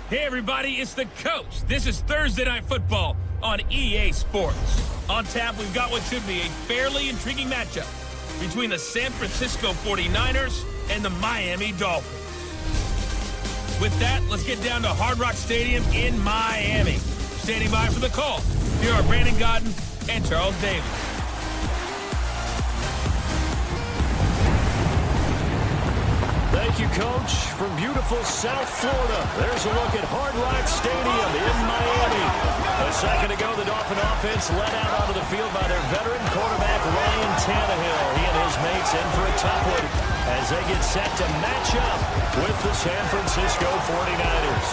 Hey everybody, it's the coach. This is Thursday Night Football on EA Sports. On tap, we've got what should be a fairly intriguing matchup between the San Francisco 49ers and the Miami Dolphins. With that, let's get down to Hard Rock Stadium in Miami. Standing by for the call, here are Brandon Godden and Charles Davis. Thank you, Coach. From beautiful South Florida, there's a look at Hard Rock Stadium in Miami. A second ago, the Dolphin offense led out onto the field by their veteran quarterback, Ryan Tannehill. He and his mates in for a tough one as they get set to match up with the San Francisco 49ers.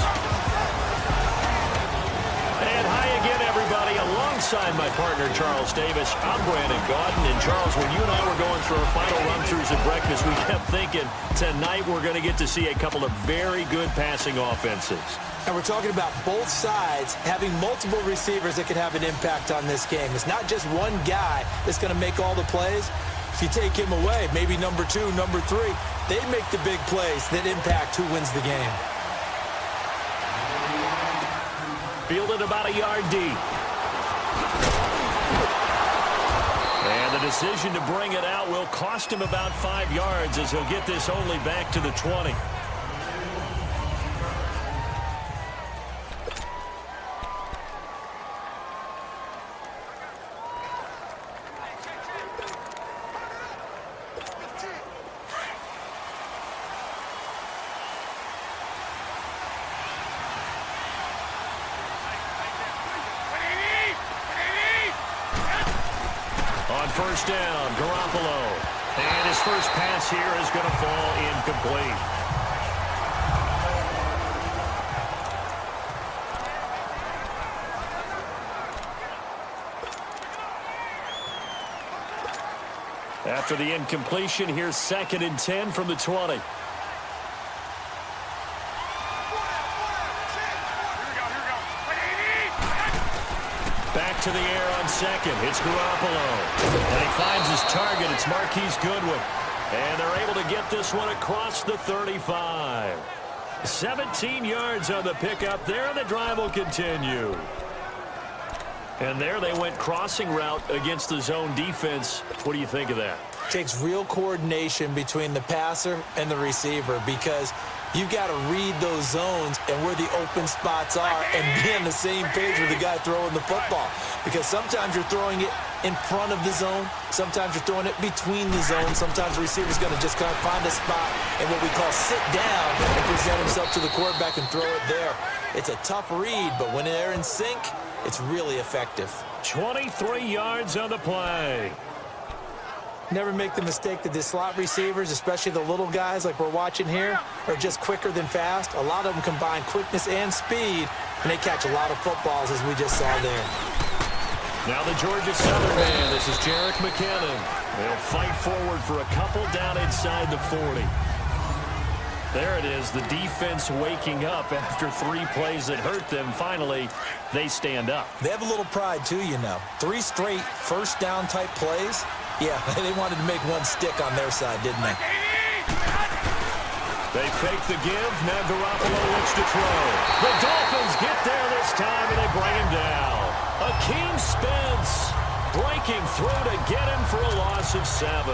And hi again, everybody. Alongside my partner, Charles Davis, I'm Brandon Godden. And Charles, when you and I were going through our final run-throughs at breakfast, we kept thinking tonight we're going to get to see a couple of very good passing offenses. And we're talking about both sides having multiple receivers that can have an impact on this game. It's not just one guy that's going to make all the plays. If you take him away, maybe number 2, number 3, they make the big plays that impact who wins the game. Fielded about a yard deep. And the decision to bring it out will cost him about 5 yards as he'll get this only back to the 20. First down, Garoppolo. And his first pass here is going to fall incomplete. After the incompletion, here's 2nd and 10 from the 20. Back to the air on 2nd. It's Garoppolo. And he finds his target. It's Marquise Goodwin. And they're able to get this one across the 35. 17 yards on the pickup there, and the drive will continue. And there they went crossing route against the zone defense. What do you think of that? Takes real coordination between the passer and the receiver because you've got to read those zones and where the open spots are and be on the same page with the guy throwing the football. Because sometimes you're throwing it in front of the zone. Sometimes you're throwing it between the zones. Sometimes the receiver's going to just kind of find a spot and what we call sit down and present himself to the quarterback and throw it there. It's a tough read, but when they're in sync, it's really effective. 23 yards on the play. Never make the mistake that the slot receivers, especially the little guys like we're watching here, are just quicker than fast. A lot of them combine quickness and speed, and they catch a lot of footballs, as we just saw there. Now the Georgia Southern man. This is Jerick McKinnon. They'll fight forward for a couple down inside the 40. There it is, the defense waking up after 3 plays that hurt them. Finally, they stand up. They have a little pride, too, you know. 3 straight first-down type plays. Yeah, they wanted to make one stick on their side, didn't they? They fake the give. Now Garoppolo looks to throw. The Dolphins get there this time, and they bring him down. Akeem Spence breaking through to get him for a loss of 7.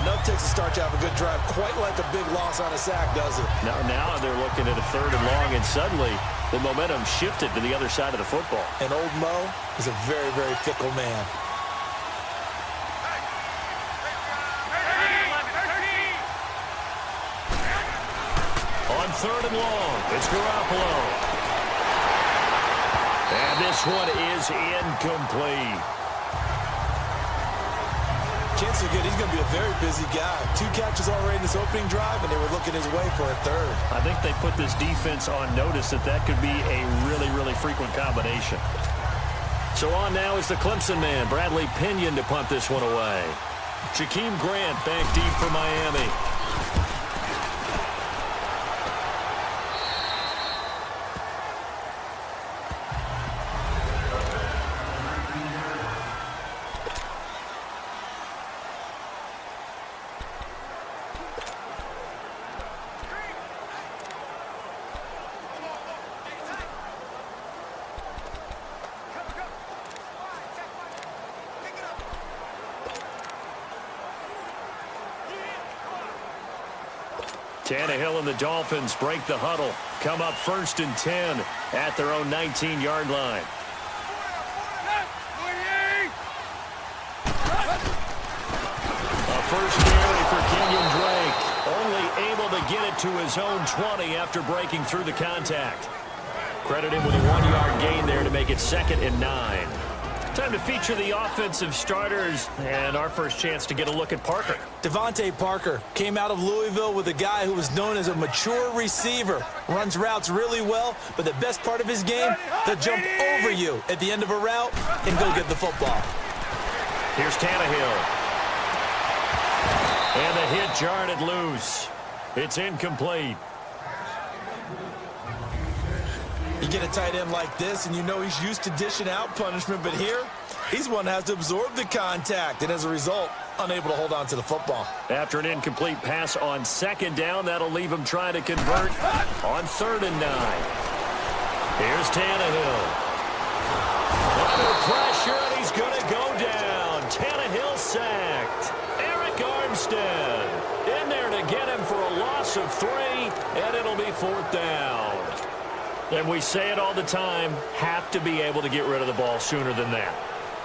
Enough takes to start to have a good drive, quite like a big loss on a sack, does it? Now they're looking at a 3rd and long, and suddenly the momentum shifted to the other side of the football. And old Mo is a very, very fickle man. On 3rd and long, it's Garoppolo. And this one is incomplete. Chances are good. He's going to be a very busy guy. 2 catches already in this opening drive, and they were looking his way for a 3rd. I think they put this defense on notice that could be a really, really frequent combination. So on now is the Clemson man, Bradley Pinion, to punt this one away. Jakeem Grant back deep for Miami. Tannehill and the Dolphins break the huddle. Come up 1st and 10 at their own 19-yard line. A first carry for Kenyon Drake. Only able to get it to his own 20 after breaking through the contact. Credit him with a 1-yard gain there to make it 2nd and 9. Time to feature the offensive starters, and our first chance to get a look at Parker. Devontae Parker came out of Louisville with a guy who was known as a mature receiver. Runs routes really well, but the best part of his game, he'll jump over you at the end of a route and go get the football. Here's Tannehill. And the hit jarred it loose. It's incomplete. You get a tight end like this, and you know he's used to dishing out punishment, but here, he's one that has to absorb the contact, and as a result, unable to hold on to the football. After an incomplete pass on 2nd down, that'll leave him trying to convert on 3rd and 9. Here's Tannehill. Under pressure, and he's going to go down. Tannehill sacked. Eric Armstead in there to get him for a loss of 3, and it'll be 4th down. And we say it all the time, have to be able to get rid of the ball sooner than that.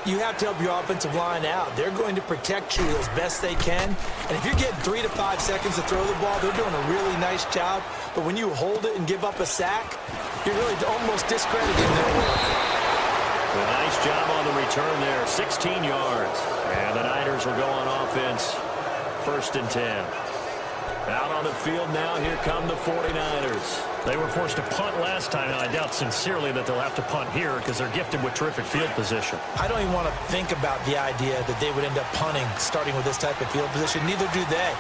You have to help your offensive line out. They're going to protect you as best they can. And if you're getting 3 to 5 seconds to throw the ball, they're doing a really nice job. But when you hold it and give up a sack, you're really almost discrediting their work. A nice job on the return there, 16 yards. And the Niners will go on offense, 1st and 10. Out on the field now, here come the 49ers. They were forced to punt last time, and I doubt sincerely that they'll have to punt here because they're gifted with terrific field position. I don't even want to think about the idea that they would end up punting starting with this type of field position. Neither do they.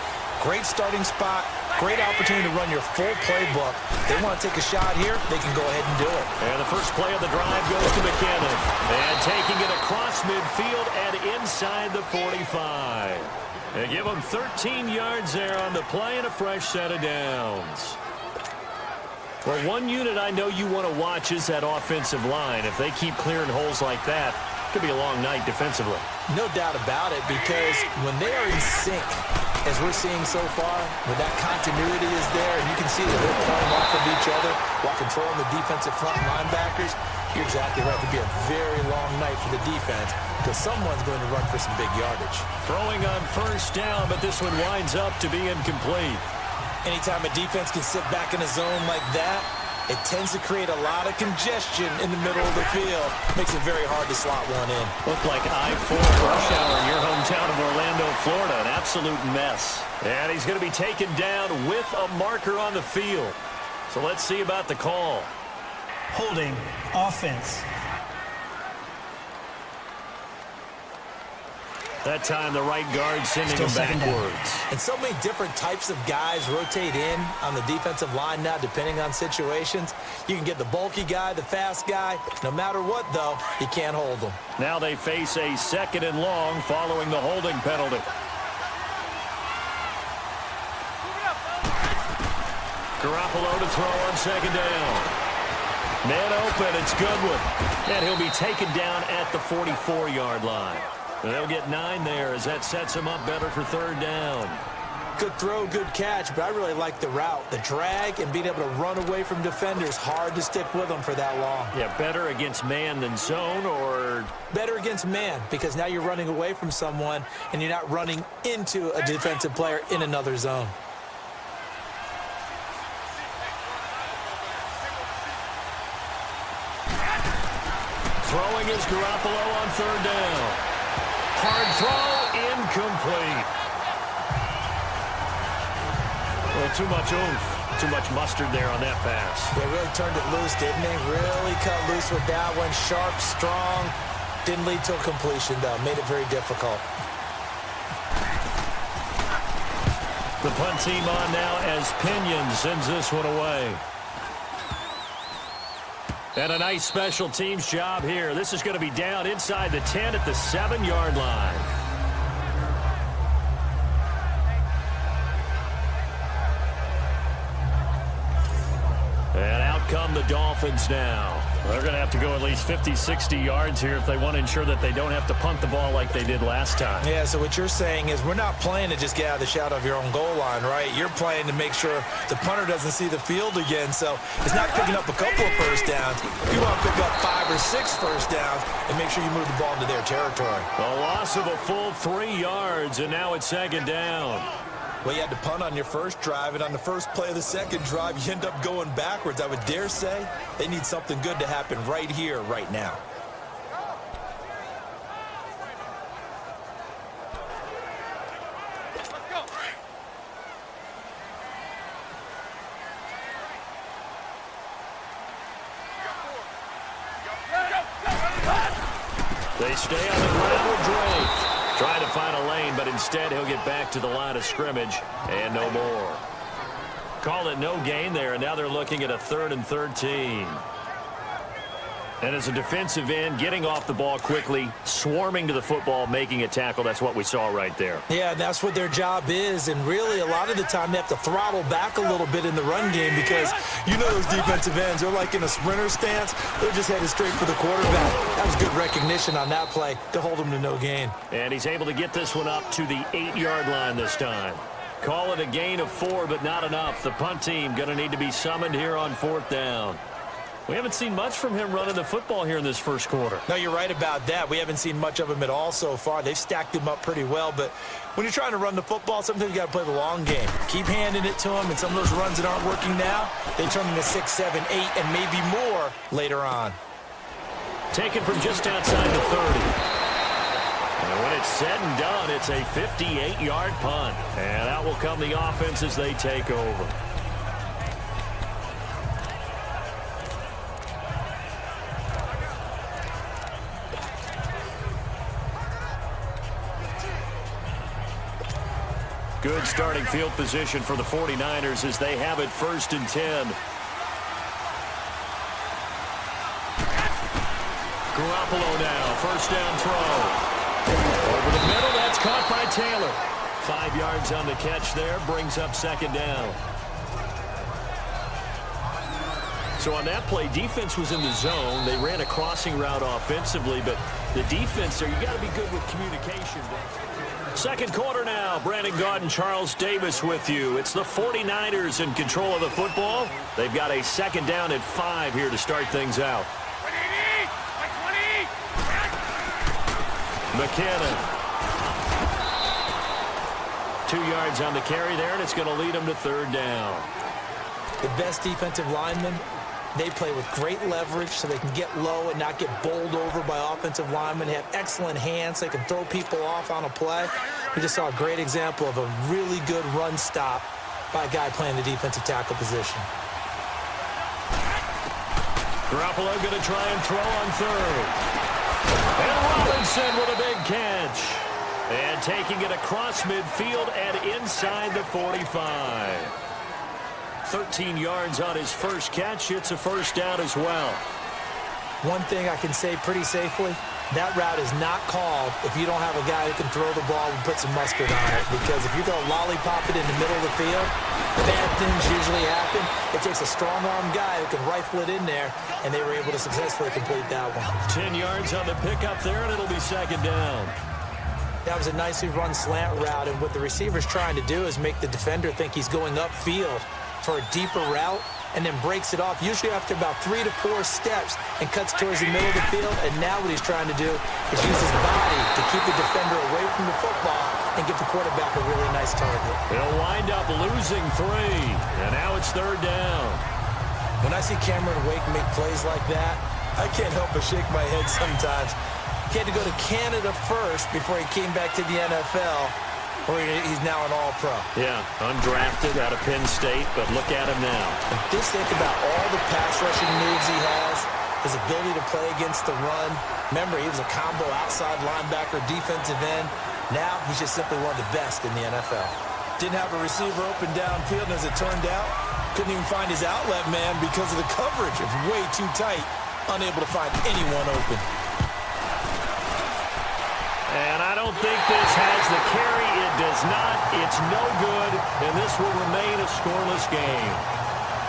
Great starting spot, great opportunity to run your full playbook. They want to take a shot here, they can go ahead and do it. And the first play of the drive goes to McKinnon. And taking it across midfield and inside the 45. They give him 13 yards there on the play and a fresh set of downs. Well, one unit I know you want to watch is that offensive line. If they keep clearing holes like that, it could be a long night defensively. No doubt about it, because when they are in sync, as we're seeing so far, when that continuity is there, and you can see that they're playing off of each other while controlling the defensive front linebackers, you're exactly right. It could be a very long night for the defense because someone's going to run for some big yardage. Throwing on 1st down, but this one winds up to be incomplete. Anytime a defense can sit back in a zone like that, it tends to create a lot of congestion in the middle of the field. Makes it very hard to slot one in. Looked like I-4 rush hour in your hometown of Orlando, Florida. An absolute mess. And he's going to be taken down with a marker on the field. So let's see about the call. Holding offense. That time the right guard sending him backwards. And so many different types of guys rotate in on the defensive line now depending on situations. You can get the bulky guy, the fast guy. No matter what, though, you can't hold them. Now they face a 2nd and long following the holding penalty. Garoppolo to throw on 2nd down. Man open, it's Goodwin. And he'll be taken down at the 44-yard line. They'll get 9 there as that sets him up better for 3rd down. Good throw, good catch, but I really like the route. The drag and being able to run away from defenders, hard to stick with them for that long. Yeah, better against man than zone, or? Better against man, because now you're running away from someone and you're not running into a defensive player in another zone. Throwing is Garoppolo on 3rd down. Hard throw, incomplete. Well, too much oomph, too much mustard there on that pass. They really turned it loose, didn't they? Really cut loose with that one. Sharp, strong. Didn't lead to a completion, though. Made it very difficult. The punt team on now as Pinion sends this one away. And a nice special teams job here. This is going to be down inside the 10 at the 7-yard line. And out comes from the Dolphins now. They're going to have to go at least 50, 60 yards here if they want to ensure that they don't have to punt the ball like they did last time. Yeah, so what you're saying is we're not playing to just get out of the shadow of your own goal line, right? You're playing to make sure the punter doesn't see the field again. So it's not picking up a couple of first downs. You want to pick up 5 or 6 first downs and make sure you move the ball into their territory. A loss of a full 3 yards, and now it's second down. Well, you had to punt on your first drive, and on the first play of the second drive, you end up going backwards. I would dare say they need something good to happen right here, right now. They stay on the ground with Drake. Trying to find a lane, but instead he'll get back to the line of scrimmage and no more. Call it no gain there, and now they're looking at a 3rd and 13. And as a defensive end, getting off the ball quickly, swarming to the football, making a tackle, that's what we saw right there. Yeah, that's what their job is, and really a lot of the time they have to throttle back a little bit in the run game because you know those defensive ends, they're like in a sprinter stance. They're just headed straight for the quarterback. That was good recognition on that play to hold him to no gain. And he's able to get this one up to the 8-yard line this time. Call it a gain of 4, but not enough. The punt team going to need to be summoned here on 4th down. We haven't seen much from him running the football here in this first quarter. No, you're right about that. We haven't seen much of him at all so far. They've stacked him up pretty well, but when you're trying to run the football, sometimes you got to play the long game. Keep handing it to him, and some of those runs that aren't working now, they turn into 6, 7, 8, and maybe more later on. Taken from just outside the 30. And when it's said and done, it's a 58-yard punt. And out will come the offense as they take over. Good starting field position for the 49ers as they have it 1st and 10. Garoppolo now, 1st down throw. Over the middle, that's caught by Taylor. 5 yards on the catch there, brings up 2nd down. So on that play, defense was in the zone. They ran a crossing route offensively, but the defense there, you got to be good with communication. Second quarter now. Brandon Gaudin, Charles Davis with you. It's the 49ers in control of the football. They've got a 2nd down at 5 here to start things out. McKinnon. 2 yards on the carry there, and it's going to lead them to 3rd down. The best defensive linemen, they play with great leverage so they can get low and not get bowled over by offensive linemen. They have excellent hands. They can throw people off on a play. We just saw a great example of a really good run stop by a guy playing the defensive tackle position. Garoppolo going to try and throw on 3rd. And Robinson with a big catch. And taking it across midfield and inside the 45. 13 yards on his first catch. It's a 1st down as well. One thing I can say pretty safely, that route is not called if you don't have a guy who can throw the ball and put some mustard on it. Because if you go lollipop it in the middle of the field, bad things usually happen. It takes a strong-arm guy who can rifle it in there, and they were able to successfully complete that one. 10 yards on the pickup there, and it'll be 2nd down. That was a nicely run slant route, and what the receiver's trying to do is make the defender think he's going upfield for a deeper route, and then breaks it off, usually after about 3 to 4 steps, and cuts towards the middle of the field. And now what he's trying to do is use his body to keep the defender away from the football and give the quarterback a really nice target. They'll wind up losing 3, and now it's 3rd down. When I see Cameron Wake make plays like that, I can't help but shake my head sometimes. He had to go to Canada first before he came back to the NFL, where he's now an all-pro. Yeah, undrafted out of Penn State, but look at him now. Just think about all the pass rushing moves he has, his ability to play against the run. Remember, he was a combo outside linebacker, defensive end. Now he's just simply one of the best in the NFL. Didn't have a receiver open downfield, and as it turned out, couldn't even find his outlet man because of the coverage. It's way too tight, unable to find anyone open. And I don't think this has the carry. It does not. It's no good, and this will remain a scoreless game.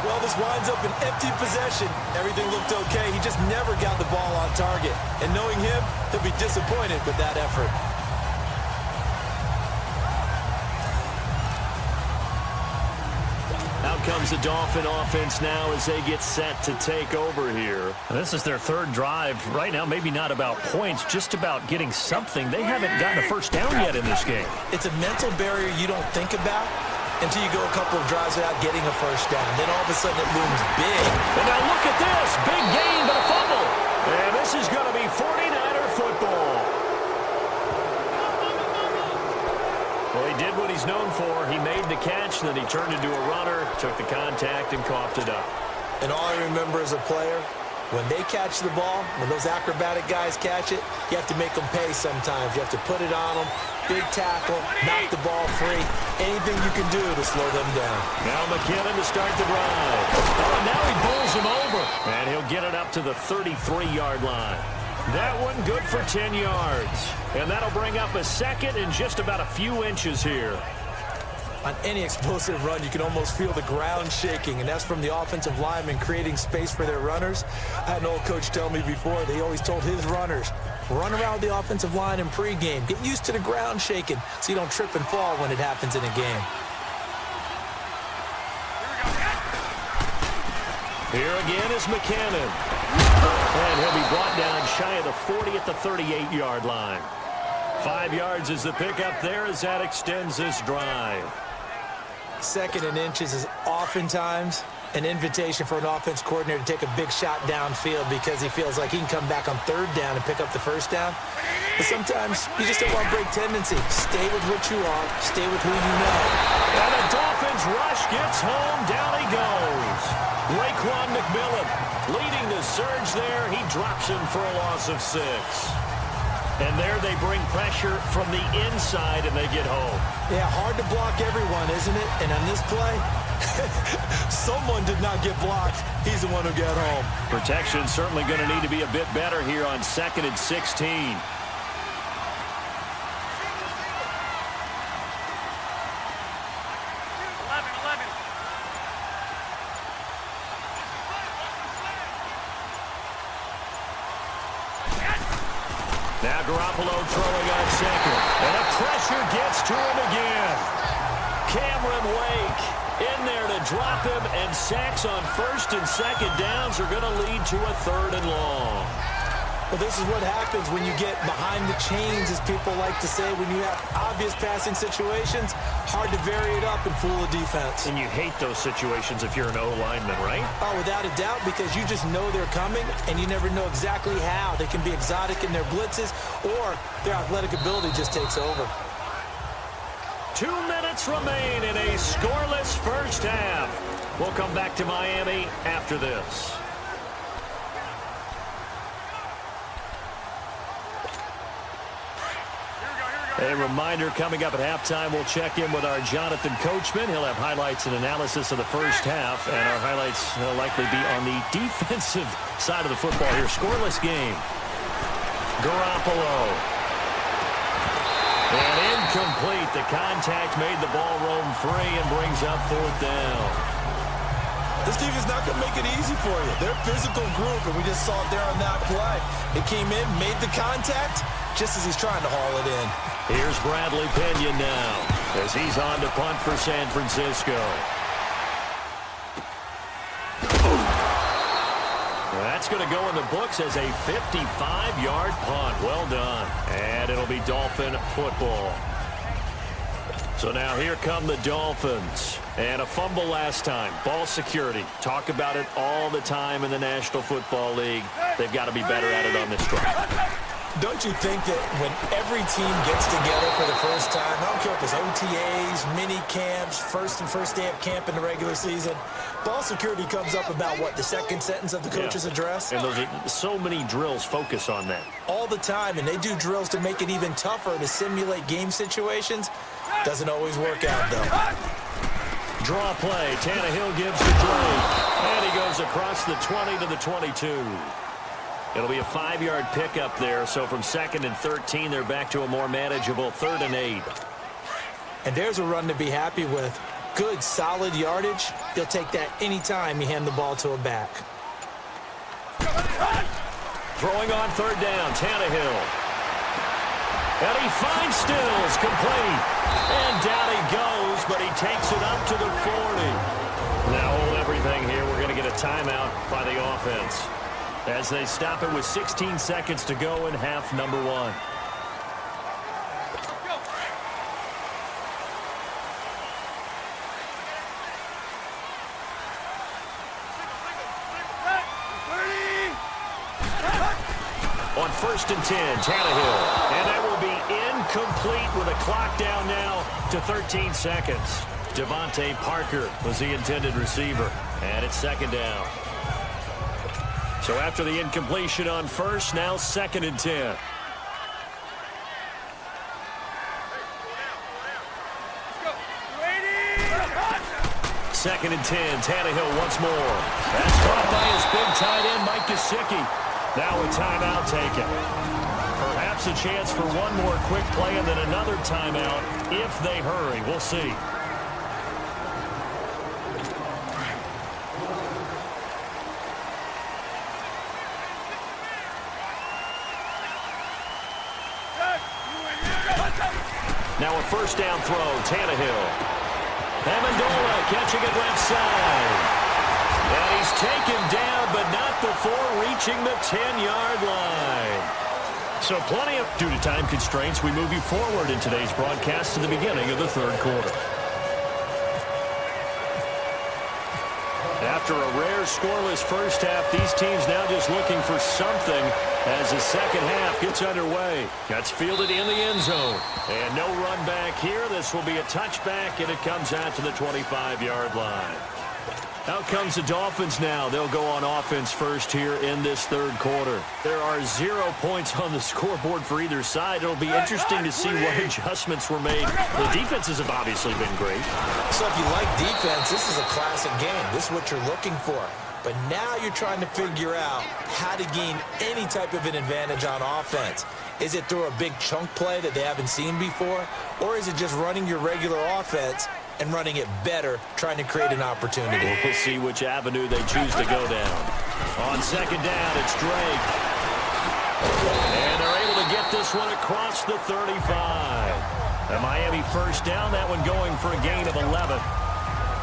Well, this winds up an empty possession. Everything looked okay. He just never got the ball on target. And knowing him, he'll be disappointed with that effort. Out comes the Dolphin offense now as they get set to take over here. This is their third drive. Right now, maybe not about points, just about getting something. They haven't gotten a first down yet in this game. It's a mental barrier you don't think about until you go a couple of drives without getting a first down. Then all of a sudden it looms big. And now look at this. Big gain, but a fumble. And this is going to be 49er football. Well, he did what he's known for. He made the catch, then he turned into a runner, took the contact, and coughed it up. And all I remember as a player, when they catch the ball, when those acrobatic guys catch it, you have to make them pay sometimes. You have to put it on them, big tackle, knock the ball free. Anything you can do to slow them down. Now McKinnon to start the drive. Oh, and now he bowls him over. And he'll get it up to the 33-yard line. That one good for 10 yards. And that'll bring up a second in just about a few inches here. On any explosive run, you can almost feel the ground shaking, and that's from the offensive linemen creating space for their runners. I had an old coach tell me before, they always told his runners, run around the offensive line in pregame. Get used to the ground shaking so you don't trip and fall when it happens in a game. Here again is McKinnon. And he'll be brought down shy of the 40 at the 38-yard line. 5 yards is the pickup there as that extends this drive. Second and inches is oftentimes an invitation for an offense coordinator to take a big shot downfield because he feels like he can come back on third down and pick up the first down. But sometimes you just don't want break tendency. Stay with what you are. Stay with who you know. And the Dolphins rush gets home. Down he goes. Raekwon McMillan leading the surge there. He drops him for a loss of 6. And there they bring pressure from the inside, and they get home. Yeah, hard to block everyone, isn't it? And on this play, someone did not get blocked. He's the one who got home. Protection certainly going to need to be a bit better here on 2nd and 16. Now Garoppolo throwing on second. And the pressure gets to him again. Cameron Wake in there to drop him, and sacks on first and second downs are going to lead to a 3rd and long. Well, this is what happens when you get behind the chains, as people like to say, when you have obvious passing situations. Hard to vary it up and fool a defense. And you hate those situations if you're an O-lineman, right? Oh, without a doubt, because you just know they're coming, and you never know exactly how. They can be exotic in their blitzes, or their athletic ability just takes over. 2 minutes remain in a scoreless first half. We'll come back to Miami after this. A reminder, coming up at halftime, we'll check in with our Jonathan Coachman. He'll have highlights and analysis of the first half, and our highlights will likely be on the defensive side of the football here. Scoreless game. Garoppolo. And incomplete. The contact made the ball roam free and brings up 4th down. This team is not going to make it easy for you. They're a physical group, and we just saw it there on that play. It came in, made the contact, just as he's trying to haul it in. Here's Bradley Pinion now as he's on to punt for San Francisco. That's going to go in the books as a 55-yard punt. Well done. And it'll be Dolphin football. So now here come the Dolphins. And a fumble last time. Ball security. Talk about it all the time in the National Football League. They've got to be better at it on this drive. Don't you think that when every team gets together for the first time, I don't care if it's OTAs, mini camps, first day of camp in the regular season, ball security comes up about, what, the second sentence of the coach's address? And those are so many drills focus on that. All the time, and they do drills to make it even tougher to simulate game situations. Doesn't always work out, though. Draw play. Tannehill gives to Drake. And he goes across the 20 to the 22. It'll be a 5-yard pickup there. So from 2nd and 13, they're back to a more manageable 3rd and 8. And there's a run to be happy with. good, solid yardage, you'll take that anytime you hand the ball to a back. Throwing on third down, Tannehill. And he finds Stills, complete. And down he goes, but he takes it up to the 40. Now hold everything here. We're going to get a timeout by the offense as they stop it with 16 seconds to go in half number 1. On 1st and 10, Tannehill. And that will be incomplete with a clock down now to 13 seconds. Devontae Parker was the intended receiver. And it's 2nd down. So after the incompletion on 1st, now 2nd and 10. Second and 10, Tannehill once more. That's caught by his big tight end, Mike Gesicki. Now a timeout taken. Perhaps a chance for one more quick play and then another timeout if they hurry. We'll see. Now a 1st down throw, Tannehill. Amendola catching it left side. And he's taken down, but not before reaching the 10-yard line. So plenty of, due to time constraints, we move you forward in today's broadcast to the beginning of the 3rd quarter. After a rare scoreless first half, these teams now just looking for something as the second half gets underway. Gets fielded in the end zone. And no run back here. This will be a touchback, and it comes out to the 25-yard line. Out comes the Dolphins now. They'll go on offense first here in this 3rd quarter. There are 0 points on the scoreboard for either side. It'll be interesting to see what adjustments were made. The defenses have obviously been great. So if you like defense, this is a classic game. This is what you're looking for. But now you're trying to figure out how to gain any type of an advantage on offense. Is it through a big chunk play that they haven't seen before? Or is it just running your regular offense and running it better, trying to create an opportunity? We'll see which avenue they choose to go down. On 2nd down, it's Drake. And they're able to get this one across the 35. A Miami 1st down, that one going for a gain of 11.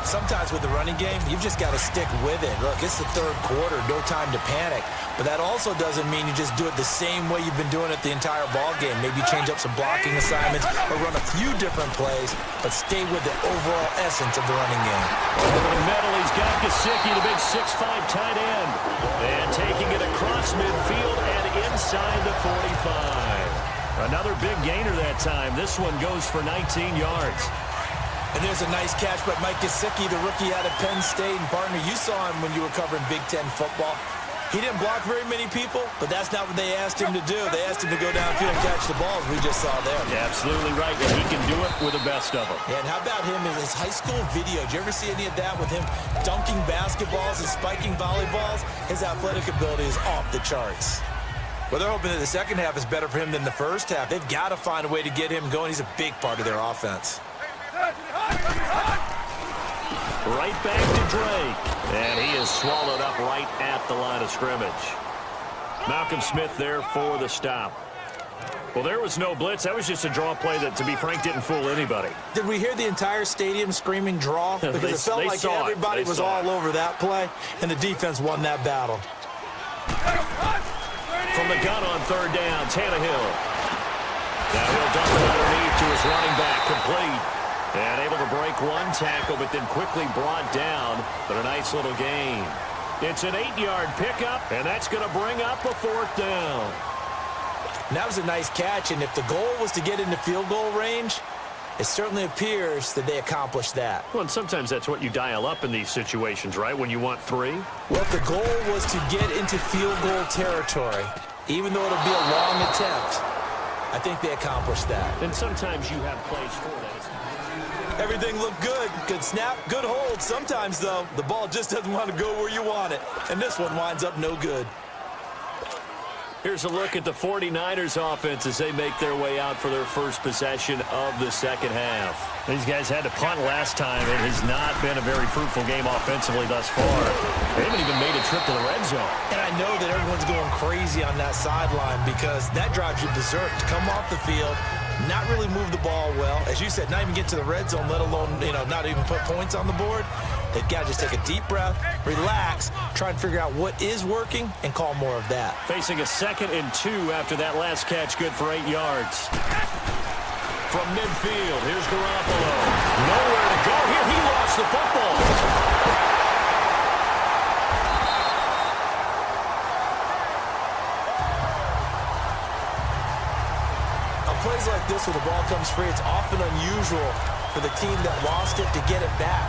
Sometimes with the running game, you've just got to stick with it. Look, it's the 3rd quarter, no time to panic. But that also doesn't mean you just do it the same way you've been doing it the entire ball game. Maybe change up some blocking assignments or run a few different plays, but stay with the overall essence of the running game. Over the middle, he's got Gesicki, the big 6'5" tight end. And taking it across midfield and inside the 45. Another big gainer that time. This one goes for 19 yards. And there's a nice catch by Mike Gesicki, the rookie out of Penn State. And partner, you saw him when you were covering Big Ten football. He didn't block very many people, but that's not what they asked him to do. They asked him to go downfield and catch the balls we just saw there. Yeah, absolutely right, and he can do it with the best of them. Yeah, and how about him in his high school video? Did you ever see any of that with him dunking basketballs and spiking volleyballs? His athletic ability is off the charts. Well, they're hoping that the second half is better for him than the first half. They've got to find a way to get him going. He's a big part of their offense. Right back to Drake. And he is swallowed up right at the line of scrimmage. Malcolm Smith there for the stop. Well, there was no blitz. That was just a draw play that, to be frank, didn't fool anybody. Did we hear the entire stadium screaming draw? Because it felt like everybody was all over that play, and the defense won that battle. From the gun on 3rd down, Tannehill. Now he'll dump it underneath to his running back, complete. And able to break one tackle, but then quickly brought down. But a nice little gain. It's an 8-yard pickup, and that's going to bring up a 4th down. And that was a nice catch, and if the goal was to get into field goal range, it certainly appears that they accomplished that. Well, and sometimes that's what you dial up in these situations, right, when you want 3? Well, if the goal was to get into field goal territory, even though it'll be a long attempt, I think they accomplished that. And sometimes you have plays for that. Everything looked good. Good snap, good hold. Sometimes, though, the ball just doesn't want to go where you want it. And this one winds up no good. Here's a look at the 49ers offense as they make their way out for their first possession of the second half. These guys had to punt last time. It has not been a very fruitful game offensively thus far. They haven't even made a trip to the red zone. And I know that everyone's going crazy on that sideline because that drives you berserk to come off the field, not really move the ball well. As you said, not even get to the red zone, let alone, not even put points on the board. They've got to just take a deep breath, relax, try and figure out what is working, and call more of that. Facing a 2nd and 2 after that last catch, good for 8 yards. From midfield, here's Garoppolo. Nowhere to go here. He lost the football. On plays like this where the ball comes free, it's often unusual for the team that lost it to get it back.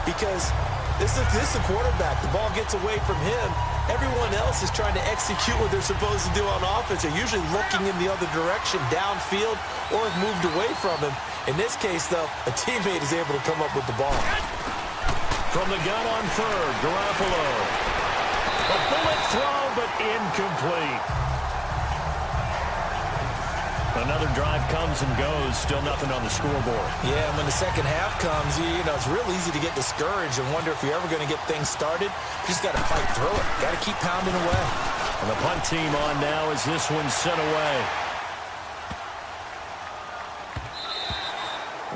Because this is the quarterback. The ball gets away from him. Everyone else is trying to execute what they're supposed to do on offense. They're usually looking in the other direction, downfield, or have moved away from him. In this case, though, a teammate is able to come up with the ball. From the gun on 3rd, Garoppolo. A bullet throw, but incomplete. Another drive comes and goes, still nothing on the scoreboard. Yeah, and when the second half comes, it's real easy to get discouraged and wonder if you're ever going to get things started. You just got to fight through it. Got to keep pounding away. And the punt team on now as this one's sent away.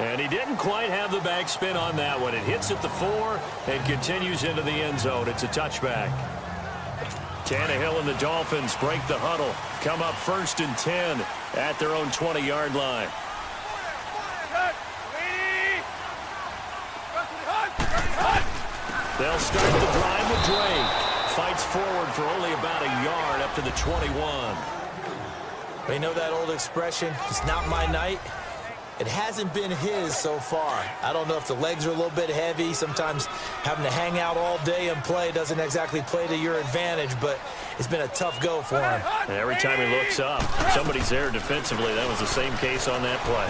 And he didn't quite have the backspin on that one. It hits at the 4 and continues into the end zone. It's a touchback. Tannehill and the Dolphins break the huddle. Come up 1st and 10 at their own 20-yard line. They'll start the drive with Drake. Fights forward for only about a yard up to the 21. They know that old expression, it's not my night. It hasn't been his so far. I don't know if the legs are a little bit heavy. Sometimes having to hang out all day and play doesn't exactly play to your advantage, but it's been a tough go for him. And every time he looks up, somebody's there defensively. That was the same case on that play.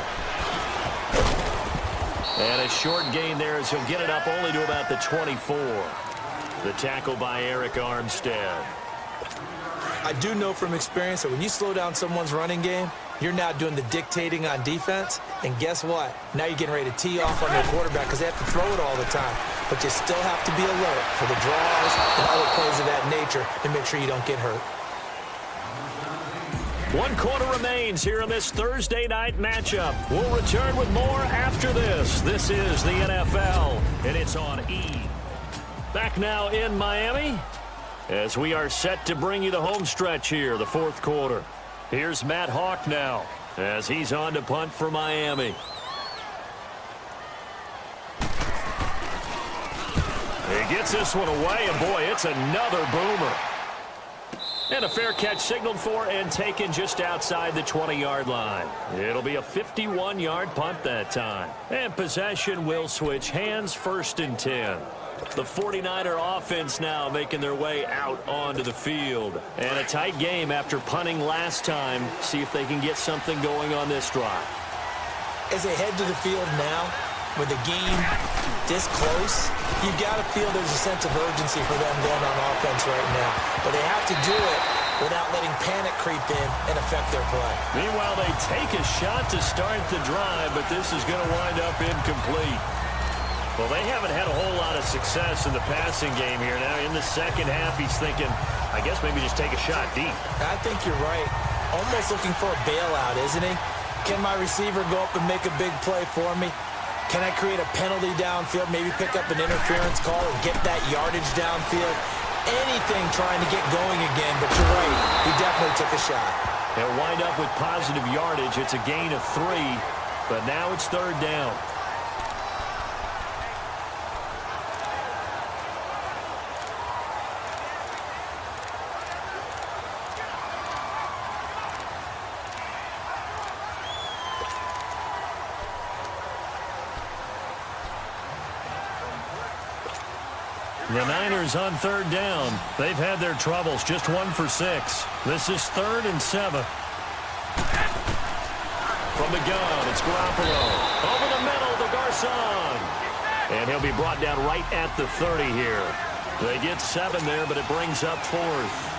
And a short gain there as he'll get it up only to about the 24. The tackle by Eric Armstead. I do know from experience that when you slow down someone's running game, you're now doing the dictating on defense, and guess what? Now you're getting ready to tee off on your quarterback because they have to throw it all the time. But you still have to be alert for the draws and other plays of that nature to make sure you don't get hurt. 1 quarter remains here in this Thursday night matchup. We'll return with more after this. This is the NFL, and it's on E! Back now in Miami as we are set to bring you the home stretch here, the 4th quarter. Here's Matt Hawk now as he's on to punt for Miami. He gets this one away, and boy, it's another boomer. And a fair catch signaled for and taken just outside the 20-yard line. It'll be a 51-yard punt that time. And possession will switch hands, 1st and 10. The 49er offense now making their way out onto the field. And a tight game after punting last time. See if they can get something going on this drive. As they head to the field now, with the game this close, you've got to feel there's a sense of urgency for them going on offense right now. But they have to do it without letting panic creep in and affect their play. Meanwhile, they take a shot to start the drive, but this is going to wind up incomplete. Well, they haven't had a whole lot of success in the passing game here. Now, in the second half, he's thinking, I guess maybe just take a shot deep. I think you're right. Almost looking for a bailout, isn't he? Can my receiver go up and make a big play for me? Can I create a penalty downfield, maybe pick up an interference call and get that yardage downfield? Anything trying to get going again, but you're right. He definitely took a shot. They'll wind up with positive yardage. It's a gain of 3, but now it's 3rd down. The Niners on 3rd down. They've had their troubles, just 1 for 6. This is 3rd and 7. From the gun, it's Garoppolo. Over the middle to Garcon. And he'll be brought down right at the 30 here. They get 7 there, but it brings up 4th.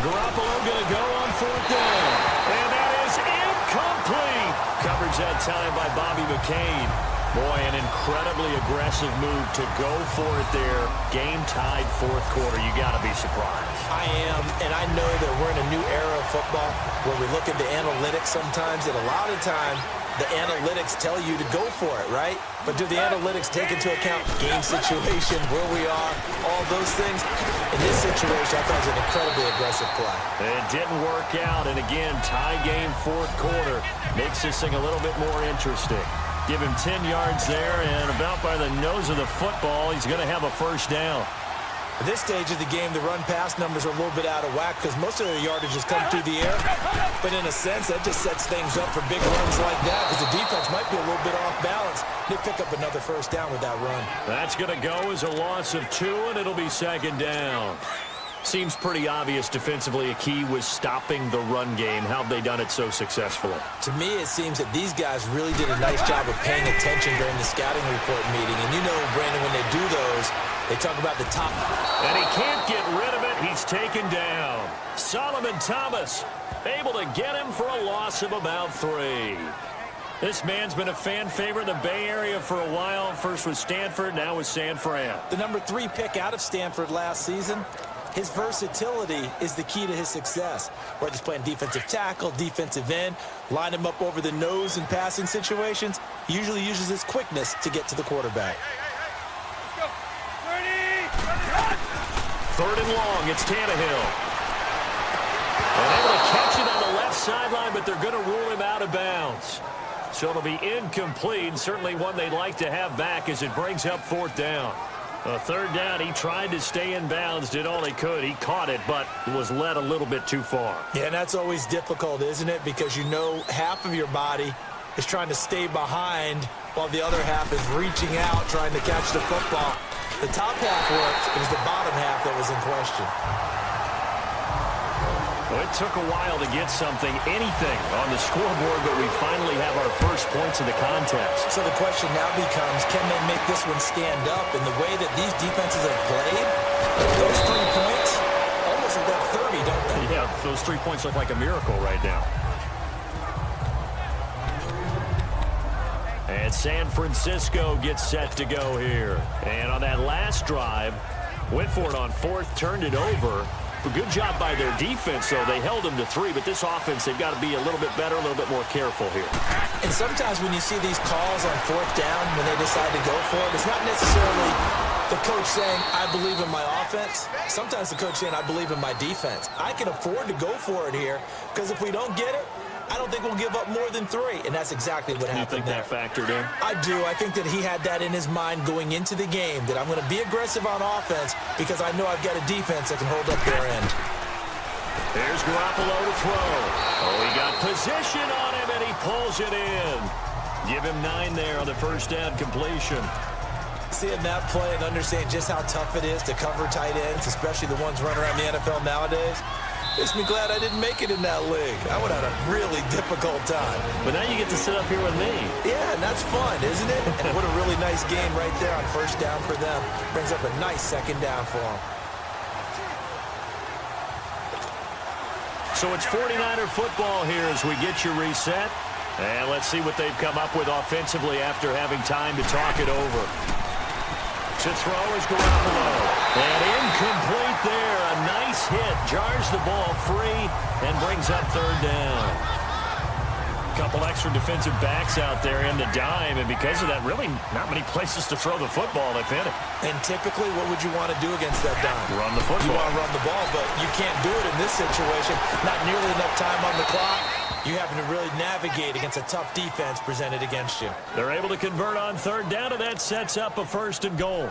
Garoppolo going to go on 4th down. And that is incomplete. Coverage that time by Bobby McCain. Boy, an incredibly aggressive move to go for it there. Game-tied 4th quarter. You got to be surprised. I am, and I know that we're in a new era of football where we look at the analytics sometimes, and a lot of time the analytics tell you to go for it, right? But do the analytics take into account game situation, where we are, all those things? In this situation, I thought it was an incredibly aggressive play. It didn't work out, and again, tie game 4th quarter makes this thing a little bit more interesting. Give him 10 yards there, and about by the nose of the football, he's going to have a 1st down. At this stage of the game, the run-pass numbers are a little bit out of whack because most of their yardage has come through the air. But in a sense, that just sets things up for big runs like that because the defense might be a little bit off balance. They pick up another 1st down with that run. That's going to go as a loss of 2, and it'll be 2nd down. Seems pretty obvious defensively a key was stopping the run game. How have they done it so successfully? To me, it seems that these guys really did a nice job of paying attention during the scouting report meeting. And you know, Brandon, when they do those, they talk about the top. And he can't get rid of it. He's taken down. Solomon Thomas able to get him for a loss of about 3. This man's been a fan favorite in the Bay Area for a while. First with Stanford, now with San Fran. The number 3 pick out of Stanford last season. His versatility is the key to his success. Whether he's playing defensive tackle, defensive end, line him up over the nose in passing situations, he usually uses his quickness to get to the quarterback. 3rd and long, it's Tannehill. And able to catch it on the left sideline, but they're going to rule him out of bounds. So it'll be incomplete, certainly one they'd like to have back as it brings up 4th down. 3rd down, he tried to stay in bounds, did all he could. He caught it, but was led a little bit too far. Yeah, and that's always difficult, isn't it? Because you know half of your body is trying to stay behind while the other half is reaching out, trying to catch the football. The top half worked. It was the bottom half that was in question. Well, it took a while to get something, anything, on the scoreboard, but we finally have our first points of the contest. So the question now becomes, can they make this one stand up? In the way that these defenses have played, those 3 points almost look like 30, don't they? Yeah, those 3 points look like a miracle right now. And San Francisco gets set to go here. And on that last drive, went for it on 4th, turned it over. A good job by their defense, though. They held them to 3, but this offense, they've got to be a little bit better, a little bit more careful here. And sometimes when you see these calls on 4th down, when they decide to go for it, it's not necessarily the coach saying, I believe in my offense. Sometimes the coach saying, I believe in my defense. I can afford to go for it here, because if we don't get it, I don't think we'll give up more than 3, and that's exactly what happened there. You think that factored in? I do. I think that he had that in his mind going into the game, that I'm going to be aggressive on offense because I know I've got a defense that can hold up their end. There's Garoppolo to throw. Oh, he got position on him, and he pulls it in. Give him 9 there on the 1st down completion. Seeing that play and understanding just how tough it is to cover tight ends, especially the ones running around the NFL nowadays, makes me glad I didn't make it in that league. I would have had a really difficult time. But now you get to sit up here with me. Yeah, and that's fun, isn't it? And what a really nice game right there on 1st down for them. Brings up a nice 2nd down for them. So it's 49er football here as we get you reset. And let's see what they've come up with offensively after having time to talk it over. To throw is Garoppolo. And incomplete there. A nice hit. Jars the ball free and brings up 3rd down. A couple extra defensive backs out there in the dime. And because of that, really not many places to throw the football, if any. And typically, what would you want to do against that dime? Run the football. You want to run the ball, but you can't do it in this situation. Not nearly enough time on the clock. You having to really navigate against a tough defense presented against you. They're able to convert on 3rd down, and that sets up a 1st and goal.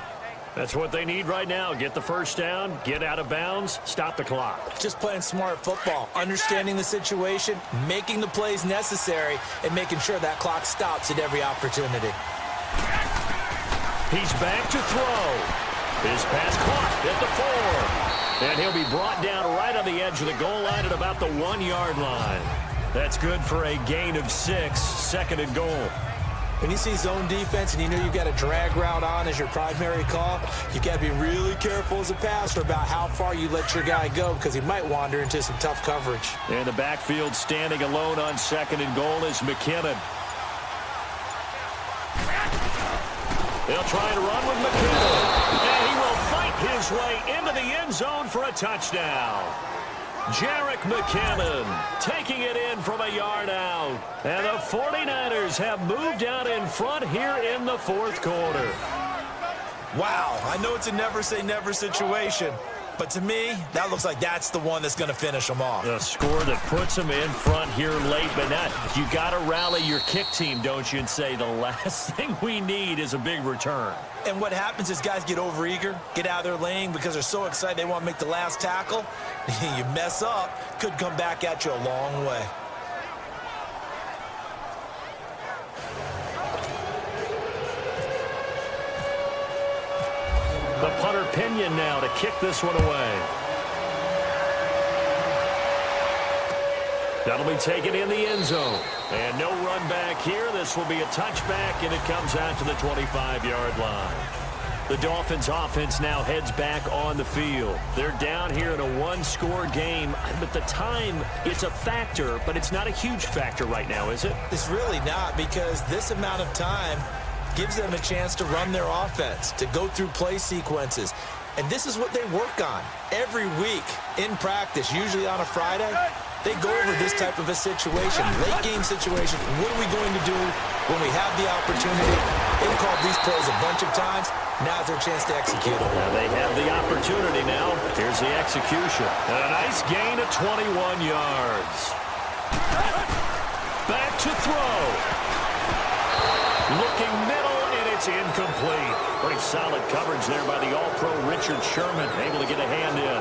That's what they need right now. Get the 1st down, get out of bounds, stop the clock. Just playing smart football, understanding the situation, making the plays necessary, and making sure that clock stops at every opportunity. He's back to throw. His pass caught at the 4. And he'll be brought down right on the edge of the goal line at about the 1-yard line. That's good for a gain of 6, 2nd and goal. When you see zone defense and you know you've got a drag route on as your primary call, you got to be really careful as a passer about how far you let your guy go because he might wander into some tough coverage. In the backfield, standing alone on 2nd and goal is McKinnon. They'll try to run with McKinnon. And he will fight his way into the end zone for a touchdown. Jerick McKinnon taking it in from a yard out. And the 49ers have moved out in front here in the 4th quarter. Wow, I know it's a never-say-never situation, but to me, that looks like that's the one that's going to finish them off. A score that puts them in front here late, but not. You got to rally your kick team, don't you, and say the last thing we need is a big return. And what happens is guys get overeager, get out of their lane because they're so excited they want to make the last tackle. You mess up, could come back at you a long way. The punter Pinion now to kick this one away. That'll be taken in the end zone. And no run back here. This will be a touchback, and it comes out to the 25-yard line. The Dolphins offense now heads back on the field. They're down here in a one-score game. But the time, it's a factor, but it's not a huge factor right now, is it? It's really not, because this amount of time gives them a chance to run their offense, to go through play sequences. And this is what they work on every week in practice, usually on a Friday. They go over this type of a situation, late game situation. What are we going to do when we have the opportunity? They've called these plays a bunch of times. Now's their chance to execute them. Now they have the opportunity now. Here's the execution. A nice gain of 21 yards. Back to throw. Looking middle, and it's incomplete. Pretty solid coverage there by the All-Pro Richard Sherman, able to get a hand in.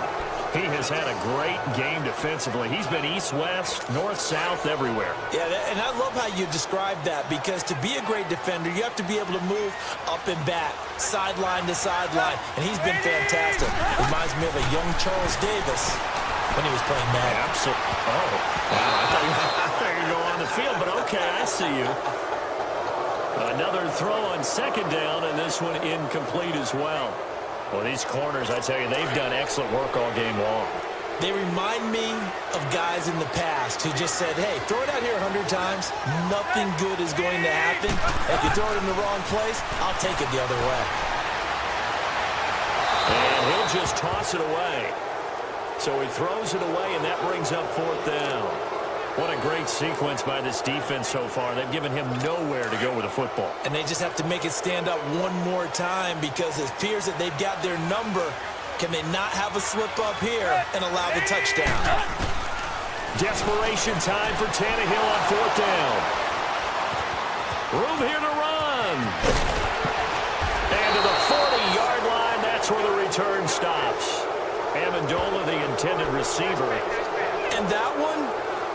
He has had a great game defensively. He's been east-west, north-south, everywhere. Yeah, and I love how you described that, because to be a great defender, you have to be able to move up and back, sideline to sideline, and he's been fantastic. Reminds me of a young Charles Davis when he was playing Madden. Absolutely. Oh, wow. I thought you were going on the field, but okay, I see you. Another throw on 2nd down, and this one incomplete as well. Well, these corners, I tell you, they've done excellent work all game long. They remind me of guys in the past who just said, hey, throw it out here 100 times. Nothing good is going to happen. If you throw it in the wrong place, I'll take it the other way. And he'll just toss it away. So he throws it away, and that brings up 4th down. What a great sequence by this defense so far. They've given him nowhere to go with the football. And they just have to make it stand up one more time, because it appears that they've got their number. Can they not have a slip up here and allow the touchdown? Desperation time for Tannehill on 4th down. Room here to run. And to the 40-yard line, that's where the return stops. Amendola, the intended receiver. And that one?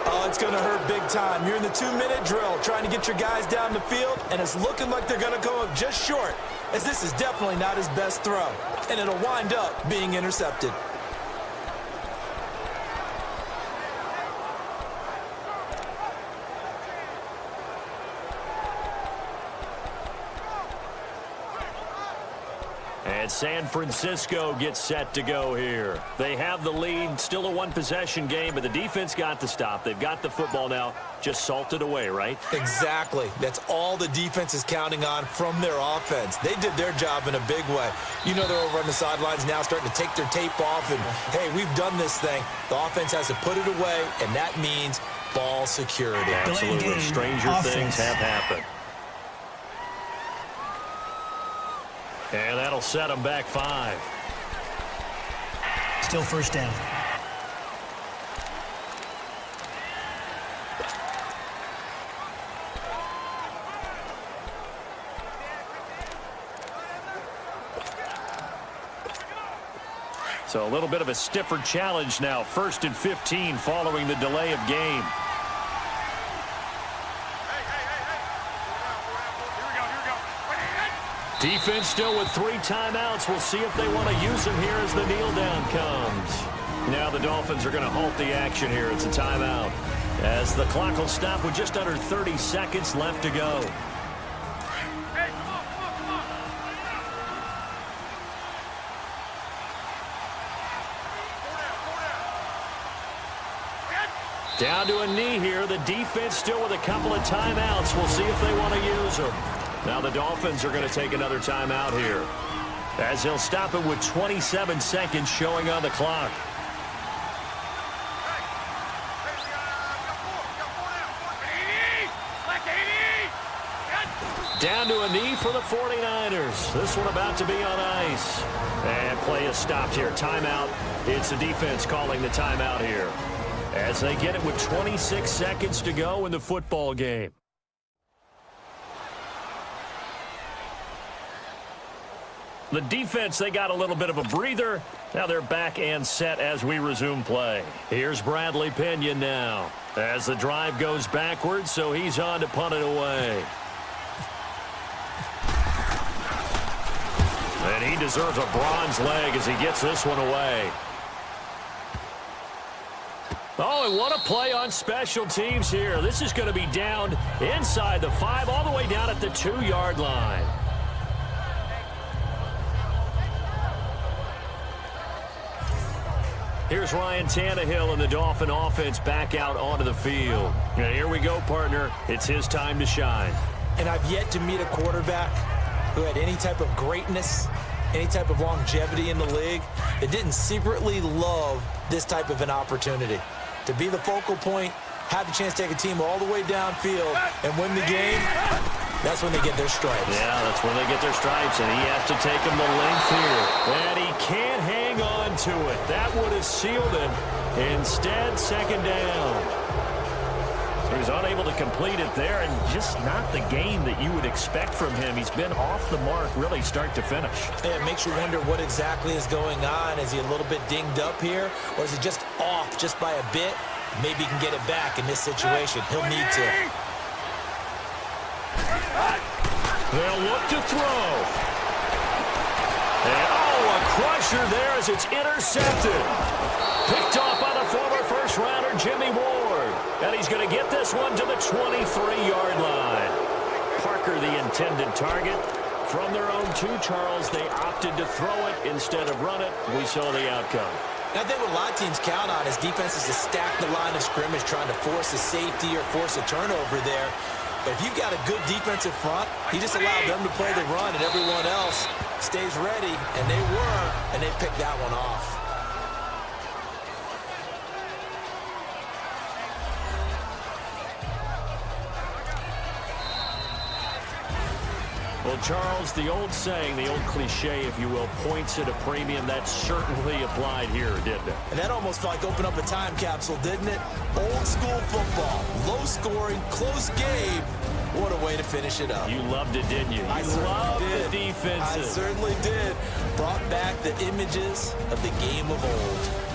Oh, it's going to hurt big time. You're in the 2-minute drill trying to get your guys down the field, and it's looking like they're going to go up just short, as this is definitely not his best throw, and it'll wind up being intercepted. And San Francisco gets set to go here. They have the lead, still a one-possession game, but the defense got the stop. They've got the football now, just salted away, right? Exactly. That's all the defense is counting on from their offense. They did their job in a big way. You know, they're over on the sidelines now starting to take their tape off, and, hey, we've done this thing. The offense has to put it away, and that means ball security. Absolutely. Stranger things have happened. And that'll set them back 5. Still 1st down. So a little bit of a stiffer challenge now. 1st and 15 following the delay of game. Defense still with 3 timeouts. We'll see if they want to use them here as the kneel down comes. Now the Dolphins are going to halt the action here. It's a timeout, as the clock will stop with just under 30 seconds left to go. Down to a knee here. The defense still with a couple of timeouts. We'll see if they want to use them. Now the Dolphins are going to take another timeout here, as he'll stop it with 27 seconds showing on the clock. Down to a knee for the 49ers. This one about to be on ice. And play is stopped here. Timeout. It's the defense calling the timeout here, as they get it with 26 seconds to go in the football game. The defense, they got a little bit of a breather. Now they're back and set as we resume play. Here's Bradley Pinion now, as the drive goes backwards, so he's on to punt it away. And he deserves a bronze leg as he gets this one away. Oh, and what a play on special teams here. This is going to be down inside the 5, all the way down at the 2-yard line. Here's Ryan Tannehill and the Dolphin offense back out onto the field. And here we go, partner. It's his time to shine. And I've yet to meet a quarterback who had any type of greatness, any type of longevity in the league, that didn't secretly love this type of an opportunity. To be the focal point, have the chance to take a team all the way downfield and win the game, that's when they get their stripes. Yeah, that's when they get their stripes, and he has to take them the length here. And he can't hang on to it. That would have sealed him. Instead, second down. He was unable to complete it there, and just not the game that you would expect from him. He's been off the mark, really, start to finish. Yeah, it makes you wonder what exactly is going on. Is he a little bit dinged up here, or is he just off just by a bit? Maybe he can get it back in this situation. He'll need to. They'll look to throw. And, oh, a crusher there as it's intercepted. Picked off by the former first-rounder Jimmy Ward. And he's going to get this one to the 23-yard line. Parker, the intended target. From their own 2, Charles, they opted to throw it instead of run it. We saw the outcome. And I think what a lot of teams count on is defenses to stack the line of scrimmage, trying to force a safety or force a turnover there. But if you've got a good defensive front, you just allow them to play the run, and everyone else stays ready, and they were, and they picked that one off. Well, Charles, the old saying, the old cliche, if you will, points at a premium, that certainly applied here, didn't it? And that almost felt like opened up a time capsule, didn't it? Old school football, low scoring, close game. What a way to finish it up. You loved it, didn't you? You loved the defenses. I certainly did. Brought back the images of the game of old.